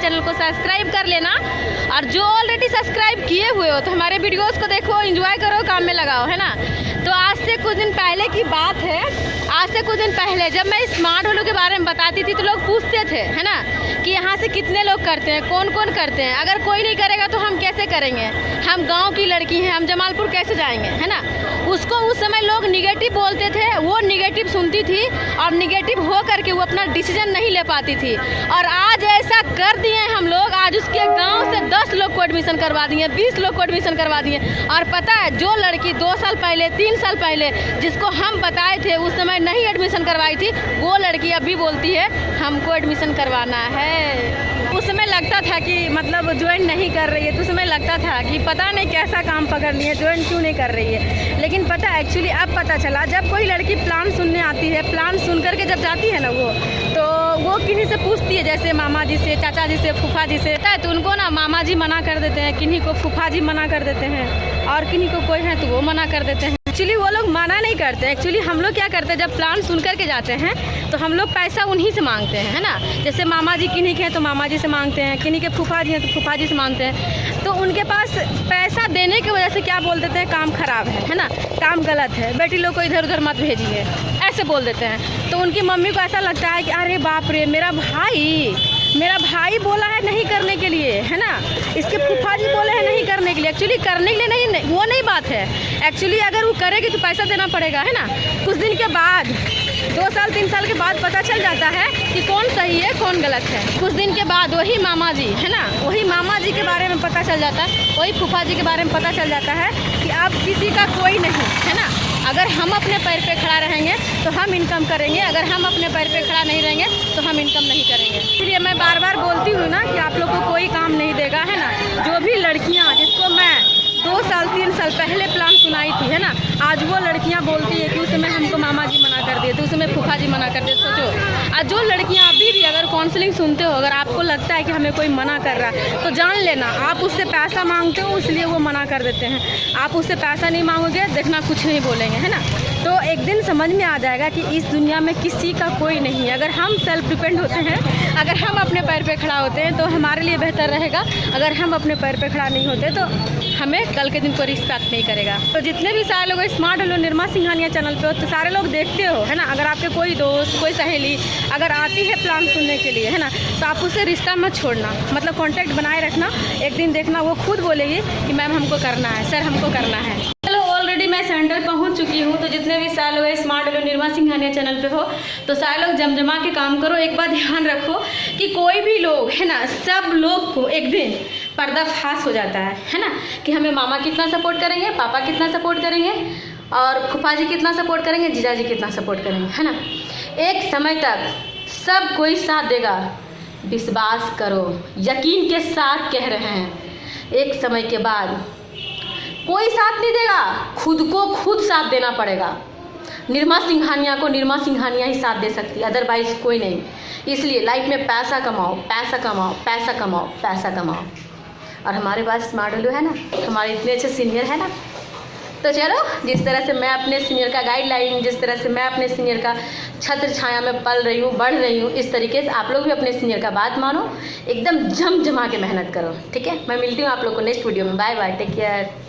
Channel को subscribe कर लेना। और जो ऑलरेडी सब्सक्राइब किए हुए हो तो हमारे वीडियोस को देखो, एंजॉय करो, काम में लगाओ, है ना। तो आज से कुछ दिन पहले की बात है, आज से कुछ दिन पहले जब मैं स्मार्ट होलो के बारे में बताती थी तो लोग पूछते थे, है ना, कि यहाँ से कितने लोग करते हैं, कौन कौन करते हैं, अगर कोई नहीं करेगा तो हम कैसे करेंगे, हम गांव की लड़की हैं, हम जमालपुर कैसे जाएंगे, है ना। उसको उस समय लोग निगेटिव बोलते थे, वो निगेटिव सुनती थी और निगेटिव हो करके वो अपना डिसीजन नहीं ले पाती थी। और आज ऐसा कर दिए हम लोग, आज उसके गांव से 10 लोग को एडमिशन करवा दिए, 20 लोग को एडमिशन करवा दिए। और पता है, जो लड़की 2 साल पहले, 3 साल पहले जिसको हम बताए थे उस समय नहीं एडमिशन करवाई थी, वो लड़की अभी बोलती है हमको एडमिशन करवाना है। उस समय लगता था कि मतलब ज्वाइन नहीं कर रही है, तो उस समय लगता था कि पता नहीं कैसा काम पकड़ ली है, ज्वाइन क्यों नहीं कर रही है। लेकिन पता है एक्चुअली अब पता चला, जब कोई लड़की प्लान सुनने आती है, प्लान सुन करके जब जाती है ना वो किन्हीं से पूछती है, जैसे मामा जी से, चाचा जी से, फूफा जी से, तो उनको ना मामा जी मना कर देते हैं, किन्हीं को फूफा जी मना कर देते हैं और किन्हीं को कोई है तो वो मना कर देते हैं। एक्चुअली वो लोग मना नहीं करते, एक्चुअली हम लोग क्या करते हैं, जब प्लान सुन करके जाते हैं तो हम लोग पैसा उन्हीं से मांगते हैं, है ना। जैसे मामा जी किन्हीं के हैं तो मामा जी से मांगते हैं, किन्हीं के फूफा जी हैं तो फूफा जी से मांगते हैं। तो उनके पास पैसा देने की वजह से क्या बोल देते हैं, काम खराब है ना, काम गलत है, बेटी लोग को इधर उधर मत भेजिए, ऐसे बोल देते हैं। तो उनकी मम्मी को ऐसा लगता है कि अरे बाप रे, मेरा भाई बोला है नहीं करने के लिए, है ना, इसके फूफा जी बोले हैं नहीं करने के लिए। एक्चुअली करने के लिए नहीं, वो नहीं बात है। एक्चुअली अगर वो करेगी तो पैसा देना पड़ेगा, है ना। कुछ दिन के बाद, 2 साल 3 साल के बाद पता चल जाता है कि कौन सही है कौन गलत है। कुछ दिन के बाद वही मामा जी, है ना, वही मामा जी के बारे में पता चल जाता है, वही फूफा जी के बारे में पता चल जाता है कि अब किसी का कोई नहीं, है ना। अगर हम अपने पैर पे खड़ा रहेंगे तो हम इनकम करेंगे, अगर हम अपने पैर पे खड़ा नहीं रहेंगे तो हम इनकम नहीं करेंगे। इसलिए मैं बार बार बोलती हूँ ना कि आप लोग को कोई काम नहीं देगा, है ना। जो भी लड़कियाँ जिसको मैं 2 साल 3 साल पहले प्लान सुनाई थी, है ना, आज वो लड़कियाँ बोलती है कि उस समय हमको मामा जी मना कर दिए थे, उस समय फूफा जी मना कर दिए। सोचो, आज जो लड़कियाँ अभी भी अगर काउंसलिंग सुनते हो, अगर आपको लगता है कि हमें कोई मना कर रहा है तो जान लेना आप उससे पैसा मांगते हो, इसलिए वो मना कर देते हैं। आप उससे पैसा नहीं मांगोगे, देखना कुछ नहीं बोलेंगे, है ना। तो एक दिन समझ में आ जाएगा कि इस दुनिया में किसी का कोई नहीं है। अगर हम सेल्फ डिपेंड होते हैं, अगर हम अपने पैर पे खड़ा होते हैं तो हमारे लिए बेहतर रहेगा। अगर हम अपने पैर पे खड़ा नहीं होते तो हमें कल के दिन को रिस्पेक्ट नहीं करेगा। तो जितने भी सारे लोग स्मार्ट होलो निर्मा सिंघानिया चैनल पे हो, तो सारे लोग देखते हो, है ना। अगर आपके कोई दोस्त, कोई सहेली अगर आती है प्लान सुनने के लिए, है ना, तो आप उससे रिश्ता मत छोड़ना, मतलब कांटेक्ट बनाए रखना। एक दिन देखना वो खुद बोलेगी कि मैम हमको करना है, सर हमको करना है। चलो, ऑलरेडी मैं सेंटर पहुंच चुकी हूं। तो जितने भी सारे लोग स्मार्ट होलो निर्मा सिंघानिया चैनल पे हो, तो सारे लोग जमजमा के काम करो। एक बात ध्यान रखो कि कोई भी लोग, है ना, सब लोग को एक दिन पर्दाफाश हो जाता है ना, कि हमें मामा कितना सपोर्ट करेंगे, पापा कितना सपोर्ट करेंगे और फूफा जी कितना सपोर्ट करेंगे, जीजा जी कितना सपोर्ट करेंगे, है ना। एक समय तक सब कोई साथ देगा, विश्वास करो, यकीन के साथ कह रहे हैं। एक समय के बाद कोई साथ नहीं देगा, खुद को खुद साथ देना पड़ेगा। निर्मा सिंघानिया को निर्मा सिंघानिया ही साथ दे सकती है, अदरवाइज कोई नहीं। इसलिए लाइफ में पैसा कमाओ, पैसा कमाओ, पैसा कमाओ, पैसा कमाओ। और हमारे पास स्मार्ट होलो है ना, हमारे इतने अच्छे सीनियर है ना। तो चलो, जिस तरह से मैं अपने सीनियर का गाइडलाइन, जिस तरह से मैं अपने सीनियर का छत्र छाया में पल रही हूँ, बढ़ रही हूँ, इस तरीके से आप लोग भी अपने सीनियर का बात मानो, एकदम जम जमा के मेहनत करो, ठीक है। मैं मिलती हूँ आप लोग को नेक्स्ट वीडियो में। Bye bye, take care.